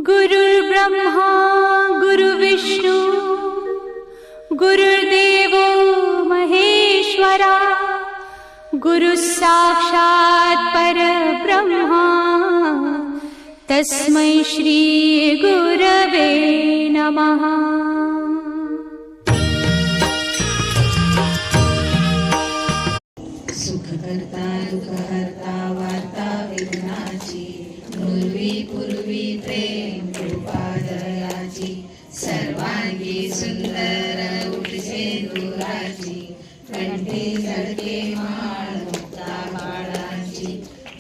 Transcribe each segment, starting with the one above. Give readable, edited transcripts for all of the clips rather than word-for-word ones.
गुरुर्ब्रह्मा गुरुविष्णू गुरुर्देवो महेश्वरा गुरुसाक्षात् परब्रह्मा तस्मै श्री गुरवे नमः। सुखकर्ता दुःखहर्ता वार्ता विघ्नाची पूर्वी पूर्वी प्रेम कृपा दयाची सर्वांगी सुंदर उठसे दुराची कंठी जडके माळ मुक्ता बाळाची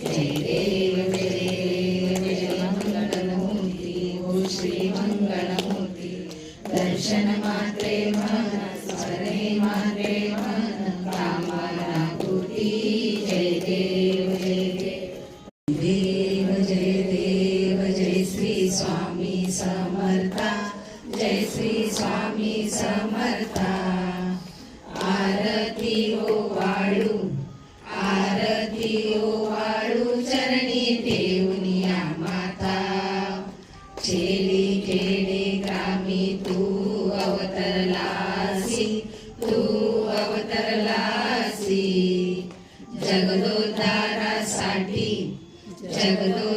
जय देव जय मंगलमूर्ती हो श्री मंगलमूर्ती दर्शन मात्रे मन स्मरणे मात्रे मन कामना पूर्ती जय देव जय देव जय श्री स्वामी समर्था जय श्री स्वामी समर्था। आरती ओ वाळू चरणी देऊनिया माता छेली खेडे ग्रामी तू अवतरलासी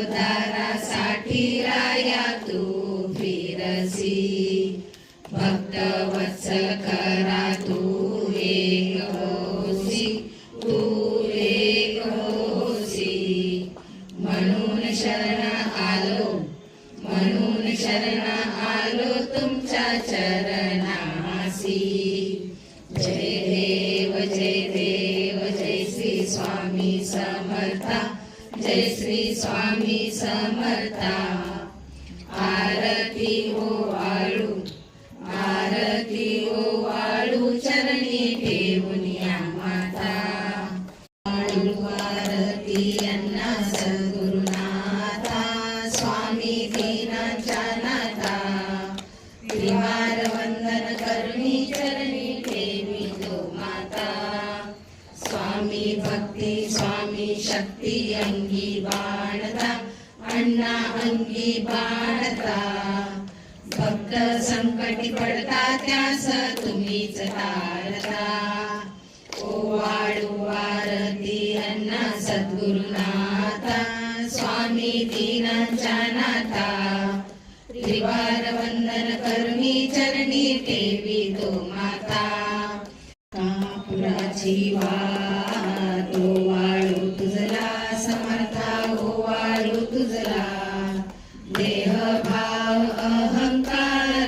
जगदोद्धारासाठी राया तू फिरसी भक्त वत्सल करा तू एक होसी म्हणून शरण आलो तुमच्या चरणासी। जय देव जय श्री स्वामी समर्था जय श्री स्वामी समर्था। आरती ओ वाळू चरणी ठेवूनिया माता आरती अण्णा सद्गुरुनाथा स्वामी दीनांच्या नाथा त्रिवार वंदन करुणी चरणी ठेवी तो माता स्वामी भक्ती स्वामी शक्ती अंगी बाणता अण्णा अंगी बाणता भक्त संकटी पडता त्यास तुम्हीच तारता ओ वाळू आरती अण्णा सद्गुरुनाथा स्वामी दीनांच्या नाथा त्रिवार वंदन करुणी चरणी ठेवी तो माता कापुराची वाट ओ वाळू तुझला समर्था ओ वाळू तुझला देह भाव अहंकार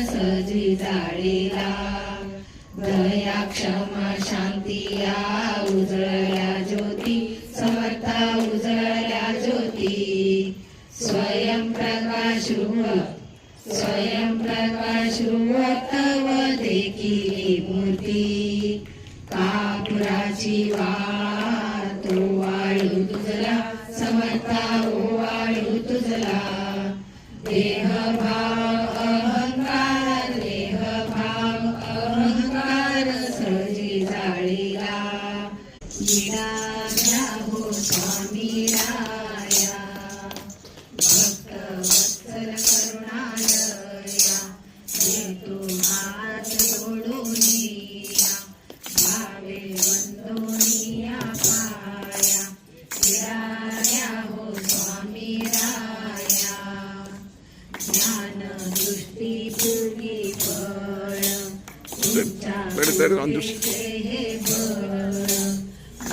सजी जाळीला दया क्षमा शांती या उजळल्या ज्योती समर्था उजळल्या ज्योती स्वयं प्रकाश रूप तव देखील मूर्ती कापुराची वाट ओ वाळू तुझला समर्था ओ वाळू तुझला देह भाव अहंकार सजी जाळीला विडा घ्या हो स्वामी राया भक्त वत्सल करुणालया देतो हात जोडूनिया भावे वंदोनिया पाया विडा घ्या हो स्वामी राया ज्ञान दृष्टी पूर्वी फळ तुमच्या हे बळ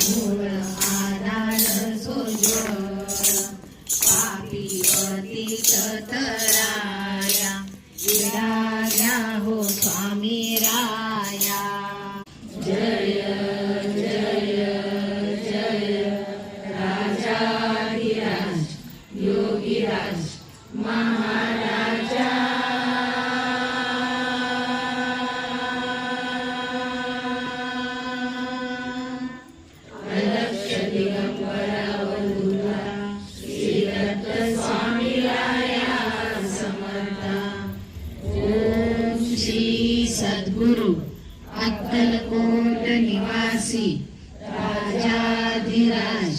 मूळ आधार सोज्वळ पापी पतित तराया विडा घ्या हो स्वामी राया। जय राजाधिराज योगीराज महाराजा अलक्ष्य दिगंबरा वंदुरा श्रीदत्त स्वामी राया समर्था। ओम श्री सद्गुरु अक्कलकोट निवासी राजाधिराज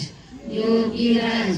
योगीराज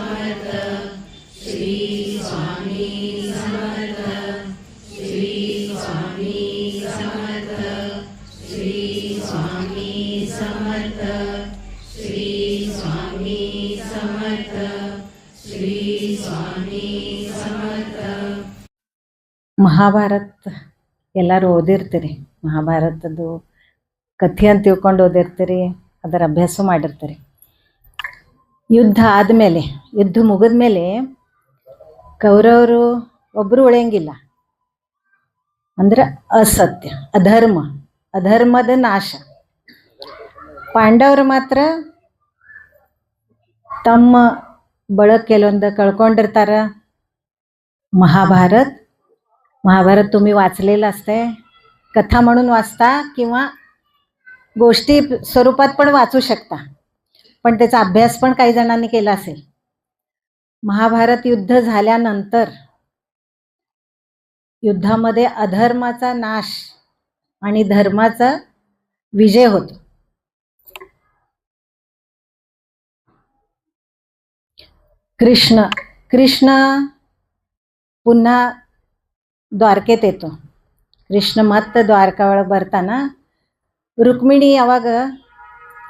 ಮಹಾಭಾರತ ಎಲ್ಲರೂ ಓದಿರ್ತೀರಿ. ಮಹಾಭಾರತದ್ದು ಕಥೆ ಅಂತ ತಿಳ್ಕೊಂಡು ಓದಿರ್ತೀರಿ, ಅದರ ಅಭ್ಯಾಸ ಮಾಡಿರ್ತೀರಿ. ಯುದ್ಧ ಆದಮೇಲೆ, ಯುದ್ಧ ಮುಗಿದ ಮೇಲೆ ಕೌರವರು ಒಬ್ಬರು ಉಳಿಯಂಗಿಲ್ಲ. ಅಂದ್ರೆ ಅಸತ್ಯ, ಅಧರ್ಮದ ನಾಶ. ಪಾಂಡವರು ಮಾತ್ರ ತಮ್ಮ बळक ಕೆಲವೊಂದು कळಕೊಂಡಿರ್ತಾರ. महाभारत तुम्ही वाचलेलं असतंय, कथा म्हणून वाचता किंवा गोष्टी स्वरूपात पण वाचू शकता, पण त्याचा अभ्यास पण काही जणांनी केला असेल. महाभारत युद्ध झाल्यानंतर युद्धामध्ये अधर्माचा नाश आणि धर्माचा विजय होतो. कृष्ण पुन्हा ದ್ವಾರಕೆಗೆ येतो. ಕೃಷ್ಣ ಮತ್ತೆ ದ್ವಾರಕಾ ಒಳಗೆ ಬರ್ತಾನ. रुक्मिणी ಯಾವಾಗ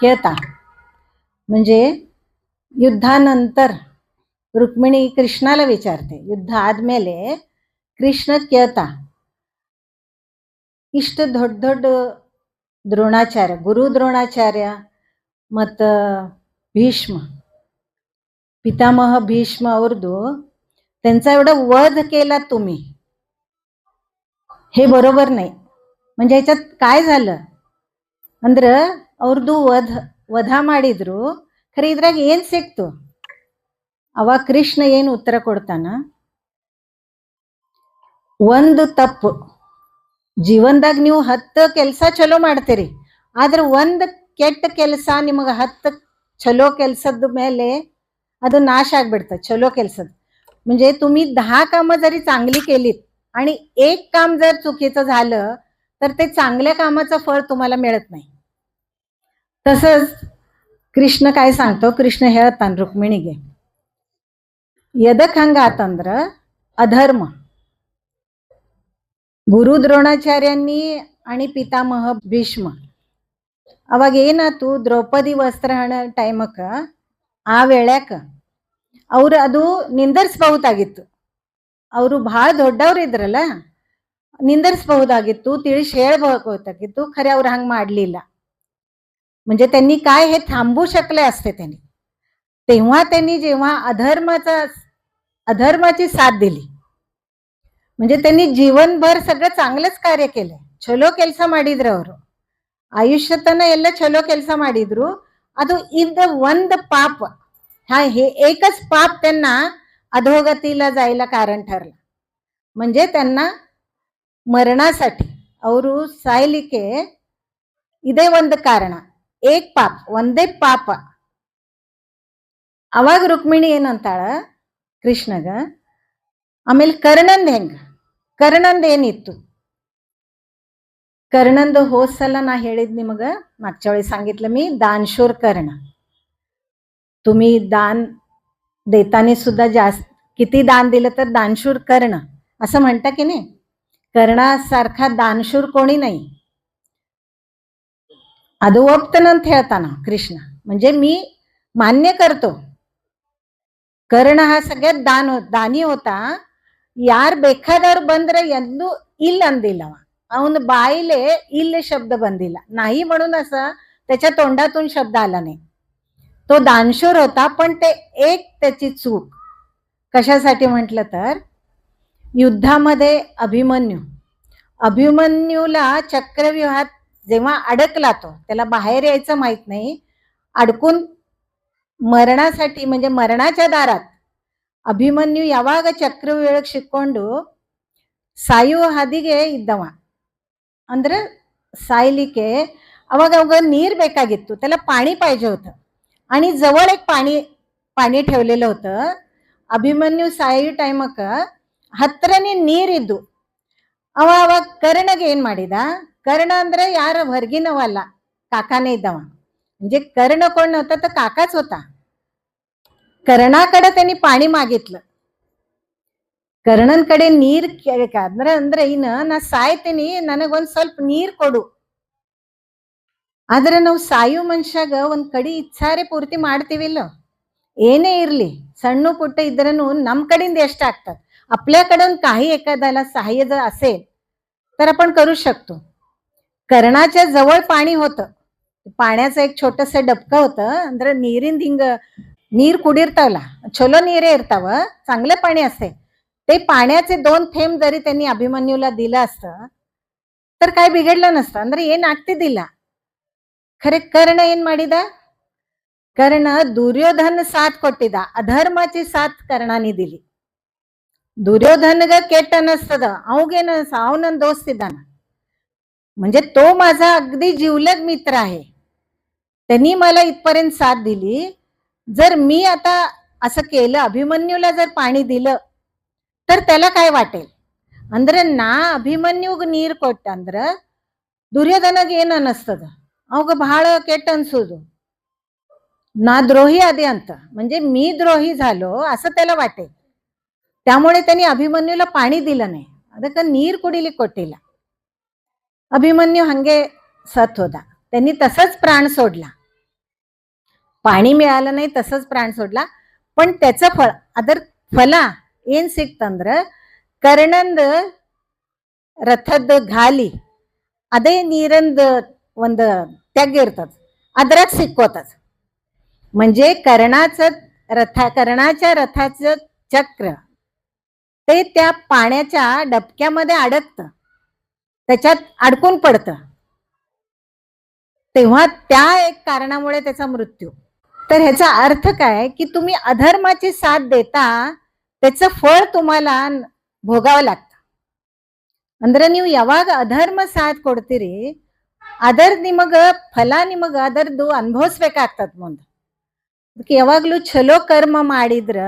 ಕೇಳ್ತಾ, म्हणजे युद्धानंतर रुक्मिणी कृष्णाला विचारते. युद्ध आदಮೇಲೆ कृष्ण ಕೇಳ್ತಾ, ಇಷ್ಟು ದೊಡ್ಡ ದೊಡ್ಡ ದ್ರೋಣಾಚಾರ್ಯ, ಗುರು ದ್ರೋಣಾಚಾರ್ಯ ಮತ್ತು ಭೀಷ್ಮ, पितामह भीष्म ಅವ್ರದ್ದು त्यांचा एवढा वध केला तुम्ही, हे बरोबर नाही. म्हणजे ह्याच्यात काय झालं ಅಂದ್ರೆ ಅವ್ರದ್ದು ವಧ ಮಾಡಿದ್ರು, ಖರೆ ಇದ್ರಾಗ ಏನ್ ಸಿಕ್ತು? ಅವಾಗ ಕೃಷ್ಣ ಏನು ಉತ್ತರ ಕೊಡ್ತಾನ, ಒಂದು ತಪ್ಪು ಜೀವನದಾಗ ನೀವು 10 ಕೆಲಸ ಚಲೋ ಮಾಡ್ತೀರಿ, ಆದ್ರೆ ಒಂದು ಕೆಟ್ಟ ಕೆಲಸ ನಿಮಗೆ 10 ಚಲೋ ಕೆಲಸದ ಮೇಲೆ ಅದು नाश ಆಗ್ಬಿಡ್ತದೆ. चलो ಕೆಲಸದ म्हणजे तुम्ही 10 कामं जरी चांगली केलीत आणि एक काम जर चुकीचं झालं तर ते चांगल्या कामाचं फळ तुम्हाला मिळत नाही. तसंच कृष्ण काय सांगतो, कृष्ण ಹೇಳ್ತಾನೆ रुक्मिणीಗೆ, ಎದಕ್ಕೆ ಹಂಗಾತಂದ್ರ अधर्म. ಗುರು ದ್ರೋಣಾಚಾರ್ಯनी आणि पितामह भीष्म ಅವಾಗ ಏನಾತು, ದ್ರೌಪದಿ ವಸ್ತ್ರಹರಣ ಟೈಮಕ್ಕ ಆ ವೇಳ್ಯಾಕ ಅವ್ರು ಅದು ನಿಂದರ್ಸ್ಬಹುದಾಗಿತ್ತು. ಅವರು ಭಾಳ ದೊಡ್ಡವ್ರು ಇದ್ರಲ್ಲ, निंदर्सಬಹುದಾಗಿತ್ತು, ತಿಳಿಸಿ ಹೇಳ್ಬಹುದಾಗಿತ್ತು, खरे ಅವ್ರು हंग ಮಾಡಲಿಲ್ಲ. म्हणजे त्यांनी काय हे थांबू शकले असते त्यांनी. तेव्हा त्यांनी जेव्हा अधर्माची साथ दिली, म्हणजे त्यांनी जीवनभर सगळं चांगलंच कार्य केलं, ಚಲೋ ಕೆಲಸ ಮಾಡಿದ್ರು. ಅವರು ಆಯುಷ್ಯತನ ಎಲ್ಲ ಚಲೋ ಕೆಲಸ ಮಾಡಿದ್ರು. ಅದು ಇದ್ದ ಒಂದು पाप, हे एकच पाप त्यांना अधोगतीला जायला कारण ठरलं. म्हणजे त्यांना ಮರಣಾसाठी ಅವರು ಸಾಯಲಿಕ್ಕೆ ಇದೇ ಒಂದು ಕಾರಣ, एक पाप, ಒಂದೇ ಪಾಪ. ಅವಾಗ ರುಕ್ಮಿಣಿ ಏನಂತಾಳ ಕೃಷ್ಣಗ, ಆಮೇಲೆ ಕರ್ಣಂದ್ ಏನಿತ್ತು? कर्णंद होत सला ना ಹೇಳಿದ್ ನಿಮಗೆ मागच्या वेळी सांगितलं मी, दानशूर कर्ण. तुम्ही दान देताना सुद्धा जास्त किती दान दिलं तर दानशूर कर्ण असं म्हणता की नाही. कर्णासारखा दानशूर कोणी नाही. ಅದು ಒಪ್ತನಂತ ಹೇಳ್ತಾನ कृष्ण, म्हणजे मी मान्य करतो, कर्ण हा सगळ्यात दानी होता. ಯಾರು ಬೇಕಾದವ್ರು ಬಂದ್ರೆ ಎಲ್ಲೂ ಇಲ್ಲ ಅಂದಿಲ್ಲವ. ಅವನ ಬಾಯಿಲೆ ಇಲ್ಲ शब्द ಬಂದಿಲ್ಲ, नाही म्हणून असं त्याच्या तोंडातून शब्द आला नाही. तो दानशूर होता. पण ते एक त्याची चूक कशासाठी म्हटलं तर, युद्धामध्ये अभिमन्यूला चक्रव्यूहात जेव्हा अडकला, तो त्याला बाहेर यायचं माहित नाही, अडकून मरणासाठी म्हणजे मरणाच्या दारात ಅಭಿಮನ್ಯು ಯಾವಾಗ ಚಕ್ರವ್ಯೂಹಕ್ಕೆ ಸಿಕ್ಕೊಂಡು ಸಾಯುವ ಹಾದಿಗೆ ಇದ್ದವ, ಅಂದ್ರೆ ಸಾಯಲಿಕ್ಕೆ ಅವಾಗ ಅವಾಗ ನೀರು ಬೇಕಾಗಿತ್ತು, त्याला पाणी पाहिजे होतं. आणि जवळ एक पाणी ठेवलेलं होतं. ಅಭಿಮನ್ಯು ಸಾಯೋ ಟೈಮಕ್ಕ ಹತ್ರನೇ ನೀರಿದ್ದು. ಅವಾಗ ಕರ್ಣಗೆ ಏನ್ ಮಾಡಿದ, ಕರ್ಣ ಅಂದ್ರೆ ಯಾರ ಹೊರಗಿನವಲ್ಲ, काकाने इದ್ದವ. म्हणजे कर्ण कोण नव्हता तर काकाच होता. कर्णाकडे त्यांनी पाणी मागितलं. ಕರ್ಣನ್ಕಡೆ ನೀರ್ ಅಂದ್ರೆ ನಾ ಸಾಯ್ತೀನಿ, ನನಗೊಂದ್ ಸ್ವಲ್ಪ ನೀರ್ ಕೊಡು. ಆದ್ರೆ ನಾವು ಸಾಯೋ ಮನುಷ್ಯಾಗ ಒಂದ್ ಕಡಿ ಇಚ್ಛಾರೆ ಪೂರ್ತಿ ಮಾಡ್ತೀವಿಲ್ಲ, ಏನೇ ಇರ್ಲಿ, ಸಣ್ಣ ಪುಟ್ಟ ಇದ್ರನು ನಮ್ ಕಡೆಯಿಂದ ಎಷ್ಟಾಗ್ತದ आपल्याकडून काही एखाद्याला सहाय्य जर असेल तर आपण करू शकतो. कर्णाच्या जवळ पाणी होतं, पाण्याचं एक छोटस डबकं होतं, ಅಂದ್ರೆ ನೀರಿನ ಹಿಂಗ ನೀರ್ ಕುಡಿರ್ತಾವಲ್ಲ, ಚಲೋ ನೀರೇ ಇರ್ತಾವ, चांगलं पाणी असते, ते पाण्याचे 2 थेंब जरी त्यांनी अभिमन्यूला दिलं असतं तर काय बिघडलं नसतं, ಅಂದ್ರೆ ಏನ್ ಆಗ್ತಿದ್ದಿಲ್ಲ. ಖರೆ ಕರ್ಣ ಏನ್ ಮಾಡಿದ? ಕರ್ಣ ದುರ್ಯೋಧನ ಸಾಥ್ ಕೊಟ್ಟಿದ್ದ, ಅಧರ್ಮಾची साथ ಕರ್ಣಾನಿ दिली. ದುರ್ಯೋಧನಗ ಕೆಟ್ಟ ಅನ್ನಿಸ್ತದ, ಅವಗೇನ ಅವನನ್ನ ದೋಸ್ತಿದ್ದಾನ, म्हणजे तो माझा अगदी जिवलग मित्र आहे, त्यांनी मला इथपर्यंत साथ दिली. जर मी आता असं केलं, अभिमन्यूला जर पाणी दिलं तर त्याला काय वाटेल? ಅಂದ್ರೆ ನಾ ಅಭಿಮನ್ಯುಗ್ ನೀರ್ ಕೊಟ್ಟ ಅಂದ್ರ ದುರ್ಯೋಧನಗೆ ಏನ್ ಅನ್ನಿಸ್ತದ? ಅವಾಗ ಬಹಳ ಕೆಟ್ಟ ಅನ್ಸೋದು, ನಾ ದ್ರೋही आदे ಅಂತ, म्हणजे मी द्रोही झालो असं त्याला वाटेल. त्यामुळे त्यांनी अभिमन्यूला पाणी दिलं नाही, ಅದಕ್ಕೆ ನೀರ್ ಕುಡಿಲಿಕ್ಕೆ ಕೊಟ್ಟಿಲ್ಲ. अभिमन्यू हंगे सत होता, त्यांनी तसंच प्राण सोडला. पाणी मिळालं नाही तसंच प्राण सोडला. पण त्याचं फळ ಅದರ ಫಲ ಏನ್ ಸಿಕ್ತಂದ್ರ ಕರ್ಣಂದ ರಥದ ಗಾಲಿ ಅದೇ ನೀರಂದ ಒಂದು ತೆಗ್ಗಿರ್ತದ, ಅದ್ರಾಗ ಸಿಕ್ಕೋತದ. म्हणजे कर्णाच्या रथाचं चक्र ते त्या पाण्याच्या डबक्यामध्ये अडकतं, त्याच्यात अडकून पडतं. तेव्हा त्या एक कारणामुळे त्याचा मृत्यू. तर ह्याचा अर्थ काय की तुम्ही अधर्माची साथ देता त्याचं फळ तुम्हाला भोगावं लागतं. ಅಂದ್ರೆ ನೀವು ಯಾವಾಗ ಅಧರ್ಮ ಸಾಥ್ ಕೊಡ್ತೀರಿ ಅದರ ನಿಮಗ ಫಲ ನಿಮಗ ಅದರದ್ದು ಅನುಭವಿಸ್ಬೇಕಾಗ್ತದ ಮುಂದೆ. ಅದಕ್ಕೆ ಯಾವಾಗಲೂ ಚಲೋ ಕರ್ಮ ಮಾಡಿದ್ರ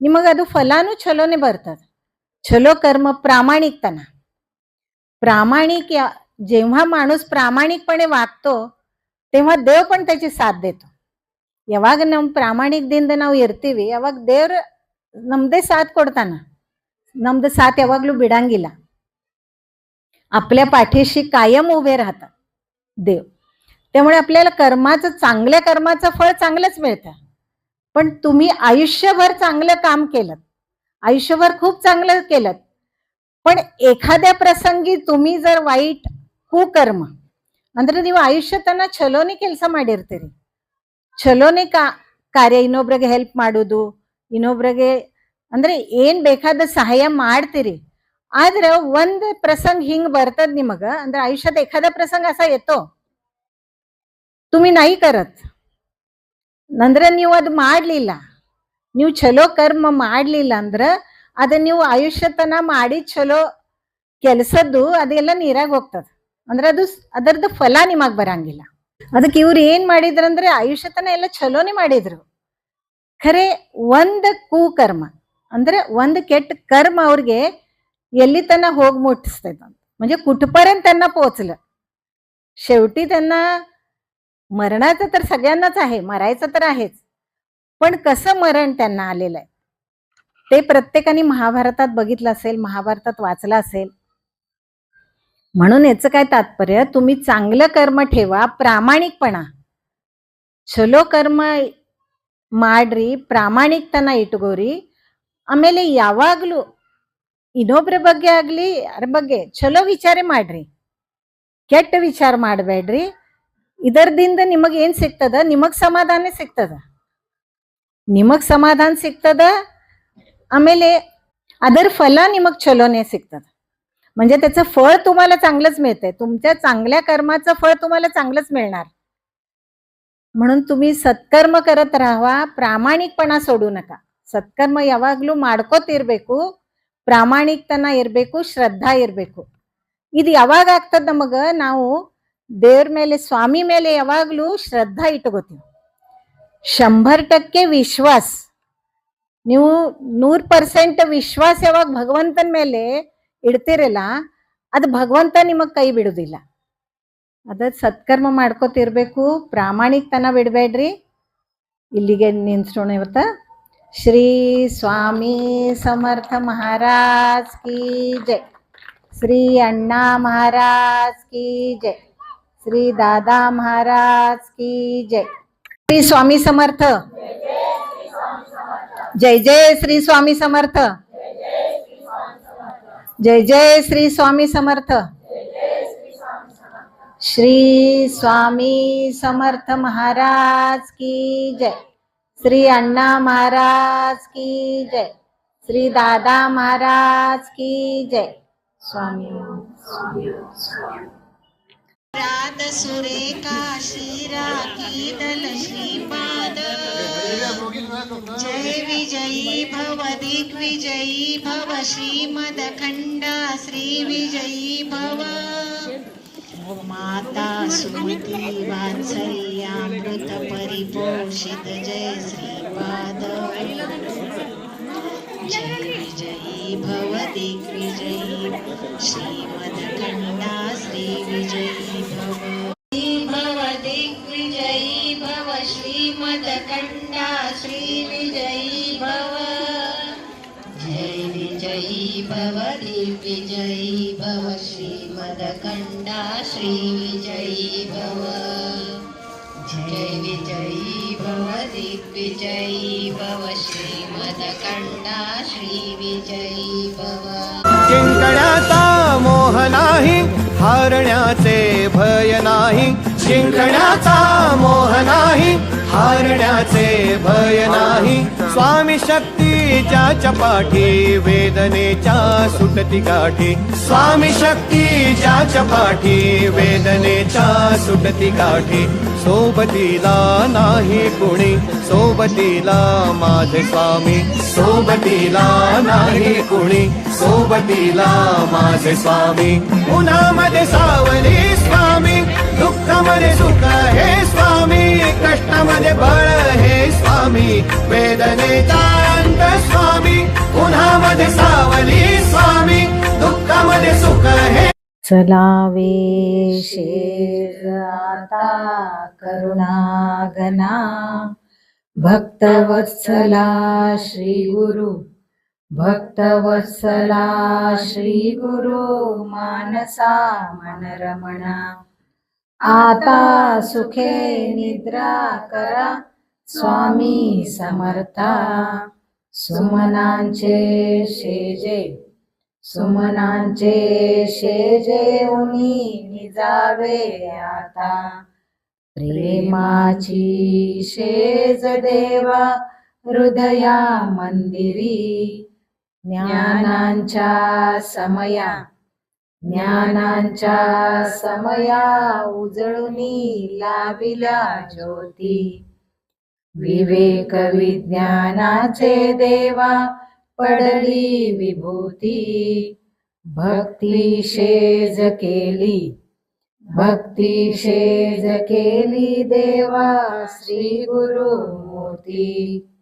ನಿಮಗ ಅದು ಫಲಾನು ಚಲೋನೆ ಬರ್ತದ. ಚಲೋ कर्म प्रामाणिकतನ. प्रामाणिक जेव्हा माणूस प्रामाणिकपणे वागतो तेव्हा देव पण त्याची साथ देतो. ಯಾವಾಗ ನಾವು ಪ್ರಾಮಾಣಿಕದಿಂದ ನಾವು ಇರ್ತೀವಿ ಯಾವಾಗ ದೇವ್ರ ನಮ್ದೇ ಸಾಥ್ ಕೊಡ್ತಾನ, ನಮ್ದು साथ ಯಾವಾಗಲೂ ಬಿಡಂಗಿಲ್ಲ, आपल्या पाठीशी कायम उभे राहतात देव. त्यामुळे आपल्याला कर्माचं चांगल्या कर्माचं फळ चांगलंच मिळतं. पण तुम्ही आयुष्यभर चांगलं काम केलं, आयुष्यभर खूप चांगलं केलं, पण एखाद्या प्रसंगी तुम्ही जर वाईट कुकर्म ಅಂದ್ರೆ ನೀವು ಆಯುಷ್ಯತನ ಚಲೋನೆ ಕೆಲಸ ಮಾಡಿರ್ತೀರಿ, ಚಲೋನೆ ಕಾರ್ಯ, ಇನ್ನೊಬ್ರಿಗೆ ಹೆಲ್ಪ್ ಮಾಡೋದು, ಇನ್ನೊಬ್ರಿಗೆ ಅಂದ್ರೆ ಏನ್ ಬೇಕಾದ ಸಹಾಯ ಮಾಡ್ತೀರಿ. ಆದ್ರೆ ಒಂದು प्रसंग ಹಿಂಗ್ ಬರ್ತದ ನಿಮಗ, ಅಂದ್ರೆ आयुष्यात एखादा प्रसंग असा येतो तुम्ही नाही करत, ಅಂದ್ರೆ ನೀವು ಅದು ಮಾಡ್ಲಿಲ್ಲ, ನೀವು ಚಲೋ ಕರ್ಮ ಮಾಡ್ಲಿಲ್ಲ ಅಂದ್ರೆ ಅದನ್ನ ನೀವು ಆಯುಷ್ಯತನ ಮಾಡಿ ಚಲೋ ಕೆಲಸದ್ದು ಅದೆಲ್ಲ ನೀರಾಗ ಹೋಗ್ತದ, ಅಂದ್ರೆ ಅದು ಅದರದ್ದು ಫಲ ನಿಮಗ್ ಬರಂಗಿಲ್ಲ. ಅದಕ್ಕೆ ಇವ್ರು ಏನ್ ಮಾಡಿದ್ರಂದ್ರೆ ಆಯುಷ್ಯತನ ಎಲ್ಲ ಚಲೋನೆ ಮಾಡಿದ್ರು, ಖರೆ ಒಂದ್ ಕುಕರ್ಮ ಅಂದ್ರೆ ಒಂದ್ ಕೆಟ್ಟ कर्म ಅವ್ರಿಗೆ एल्ली त्यांना होग मुठतंय, म्हणजे कुठपर्यंत त्यांना पोहोचलं. शेवटी त्यांना मरणाचं तर सगळ्यांनाच आहे, मरायचं तर आहेच, पण कसं मरण त्यांना आलेलं आहे ते प्रत्येकाने महाभारतात बघितलं असेल, महाभारतात वाचलं असेल. म्हणून याचं काय तात्पर्य, तुम्ही चांगलं कर्म ठेवा, प्रामाणिकपणा, ಚಲೋ कर्म ಮಾಡ್ರಿ, ಪ್ರಾಮಾಣಿಕತನ ಇಟ್ಕೋರಿ. ಆಮೇಲೆ ಯಾವಾಗಲೂ ಇನ್ನೊಬ್ಬರ ಬಗ್ಗೆ ಆಗ್ಲಿ ಯಾರ ಬಗ್ಗೆ ಚಲೋ ವಿಚಾರ ಮಾಡ್ರಿ, ಕೆಟ್ಟ ವಿಚಾರ ಮಾಡಬೇಡ್ರಿ. ಇದರದಿಂದ ನಿಮಗೆ ಏನ್ ಸಿಗ್ತದ? ನಿಮಗ್ ಸಮಾಧಾನ ಸಿಗ್ತದ, ನಿಮಗ್ ಸಮಾಧಾನ ಸಿಗ್ತದ. ಆಮೇಲೆ ಅದರ फल ನಿಮಗ್ ಚಲೋನೆ ಸಿಗ್ತದ, म्हणजे त्याचं फळ तुम्हाला चांगलंच मिळतंय, तुमच्या चांगल्या कर्माचं फळ तुम्हाला चांगलंच मिळणार. म्हणून तुम्ही ಸತ್ಕರ್ಮ करत राहावा, ಪ್ರಾಮಾಣಿಕಪಣ सोडू नका. ಸತ್ಕರ್ಮ ಯಾವಾಗಲೂ ಮಾಡ್ಕೋತಿರ್ಬೇಕು, ಪ್ರಾಮಾಣಿಕತನ ಇರಬೇಕು, ಶ್ರದ್ಧಾ ಇರಬೇಕು. ಇದು ಯಾವಾಗ ಆಗ್ತದ ನಮಗ, ನಾವು ದೇವ್ರ ಮೇಲೆ, ಸ್ವಾಮಿ ಮೇಲೆ ಯಾವಾಗಲೂ ಶ್ರದ್ಧಾ ಇಟ್ಕೋತೀವಿ. 100% ವಿಶ್ವಾಸ, ನೀವು 100% ವಿಶ್ವಾಸ ಯಾವಾಗ ಭಗವಂತನ ಮೇಲೆ ಇಡ್ತಿರಲ್ಲ ಅದು ಭಗವಂತ ನಿಮಗ್ ಕೈ ಬಿಡುದಿಲ್ಲ. ಅದ ಸತ್ಕರ್ಮ ಮಾಡ್ಕೋತಿರ್ಬೇಕು, ಪ್ರಾಮಾಣಿಕತನ ಬಿಡಬೇಡ್ರಿ. ಇಲ್ಲಿಗೆ ನಿಲ್ಸೋಣ ಇವತ್ತ. श्री स्वामी समर्थ महाराज की जय, श्री अण्णा महाराज की जय, श्री दादा महाराज की जय. श्री स्वामी समर्थ, जय जय श्री स्वामी समर्थ. जय जय श्री स्वामी समर्थ. श्री स्वामी समर्थ महाराज की जय. श्री अण्णा महाराज की जय. श्री दादा महाराज की जय. स्वामी स्वामी. राध सुरेखा शिरा की दल श्रीपाद जय विजयी भव दिग्विजयी भव श्रीमदखंडा श्री विजयी भव माता सुमती वात्सल्यामृत परिपोषित जय श्रीपाद जय विजयी भव दिग्विजयी श्रीमदखंडा श्री विजयी भव दिग्विजयी भव श्रीमदखंडा श्री विजयी भव जय विजयी भव दिग्विजयी भव श्रीमदखंडा श्री विजयी भव जय विजयी भव दिग्विजयी भव श्रीमदखंडा श्री विजयी भव जिंकण्याचा मोह नाही, हारण्याचे भय नाही. जिंकण्याचा मोह नाही, हारण्याचे भय नाही. स्वामी शक्तीच्या चपाठी वेदनेच्या सुटती गाठी. स्वामी शक्तीच्या चपाठी वेदनेच्या सुटती गाठी. सोबतीला नाही कुणी, सोबतीला माझे स्वामी. सोबतीला नाही कुणी, सोबतीला माझे स्वामी. उन्हामध्ये सावली स्वामी, दुःखामध्ये सुख हे स्वामी. कष्टामध्ये बळ हे स्वामी, वेदनेचा अंत स्वामी. उन्हामध्ये सावली स्वामी, दुःखामध्ये सुख हे. चलावे शेज आता करुणागना, भक्तवत्सला श्री गुरु. भक्तवत्सला श्री गुरु मानसा मनरमणा. आता सुखे निद्रा करा स्वामी समर्था. सुमनांचे शेजे, सुमनांचे शेजे उनी निजावे आता. प्रेमाची शेज देवा हृदया मंदिरी. ज्ञानांच्या समया, ज्ञानांच्या समया उजळुनी लाविल्या ज्योती. विवेक विज्ञानाचे देवा पडली विभूती. भक्ती शेज केली, भक्ती शेज केली देवा श्री गुरु मूर्ती.